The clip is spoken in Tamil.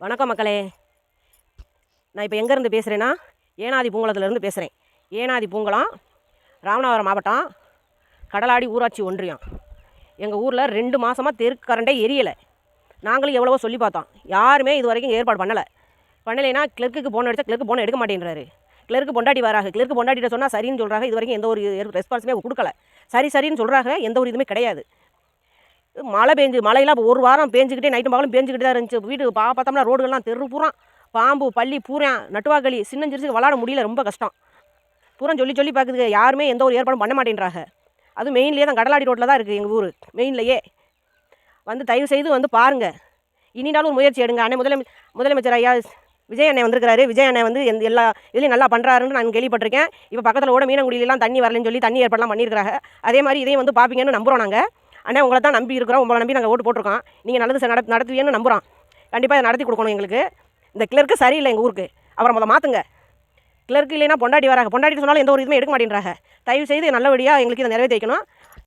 வணக்கம் மக்களே. நான் இப்போ எங்கேருந்து பேசுகிறேன்னா ஏனாதி பூங்குளத்துலேருந்து பேசுகிறேன். ஏனாதி பூங்குளம், ராமநாதபுரம் மாவட்டம், கடலாடி ஊராட்சி ஒன்றியம். எங்கள் ஊரில் 2 மாதமாக தெருக்கு கரண்டே எரியலை. நாங்களும் எவ்வளவோ சொல்லி பார்த்தோம், யாருமே இது வரைக்கும் ஏற்பாடு பண்ணலைன்னா கிளர்க்குக்கு ஃபோன் அடித்தா கிளர்க்கு ஃபோன் எடுக்க மாட்டேன்றாரு. கிளர்க்கு பொண்டாட்டி வராங்க, கிளர்க்கு பொண்டாட்டிட்ட சொன்னால் சரின்னு சொல்கிறாங்க. இது வரைக்கும் எந்த ஒரு ரெஸ்பான்ஸுமே கொடுக்கல. சரின்னு சொல்கிறாங்க, எந்த ஒரு இதுவுமே கிடையாது. மழை மழையெல்லாம் இப்போ ஒரு வாரம் பேஞ்சிக்கிட்டே நைட்டு மகளும் பேஞ்சிக்கிட்டு தான் இருந்துச்சு. வீட்டு பார்த்தோம்னா ரோடுகள்லாம் தெரு பூரா பாம்பு பள்ளி பூரா நட்டுவாக்களி சின்னஞ்சிரிச்சு விளாட முடியல, ரொம்ப கஷ்டம். பூரா சொல்லி பார்க்குதுங்க, யாருமே எந்த ஒரு ஏற்பாடும் பண்ண மாட்டேன்றாங்க. அதுவும் மெயின்லேயே தான், கடலாடி ரோட்டில் தான் இருக்குது எங்கள் ஊர் மெயின்லையே. தயவு செய்து பாருங்கள். இனினாலும் ஒரு முயற்சி எடுங்க. அண்ணன் முதலமைச்சர் ஐயா விஜய் அண்ணன் வந்திருக்கிறாரு. விஜய் அண்ணன் எல்லா இதுலேயும் நல்லா பண்ணுறாருன்னு நான் கேள்விப்பட்டிருக்கேன். இப்போ பக்கத்தில் கூட மீனங்குடியிலாம் தண்ணி வரலன்னு சொல்லி தண்ணி ஏற்பாடுலாம் பண்ணியிருக்கிறாங்க. அதே மாதிரி இதையும் பார்ப்பீங்கன்னு நம்புகிறோம். நாங்கள் அண்ணா உங்களை தான் நம்பி இருக்கிறோம், உங்களை நம்பி நாங்கள் ஓட்டு போட்டிருக்கோம். நீங்கள் நல்லது நடத்துவீங்கன்னு நம்புகிறோம். கண்டிப்பாக இதை நடத்தி கொடுக்கணும் எங்களுக்கு. இந்த கிளர்க்கு சரியில்லை எங்கள் ஊருக்கு, அப்புறம் மாற்றுங்க. கிளர்க்கு இல்லைன்னா பொண்டாட்டி வராங்க, பொண்டாட்டி சொன்னாலும் எந்த ஒரு இதுவுமே எடுக்க மாட்டேன்றாங்க. தயவு செய்து நல்லபடியாக எங்களுக்கு இதை நிறைவேற்றி வைக்கணும்.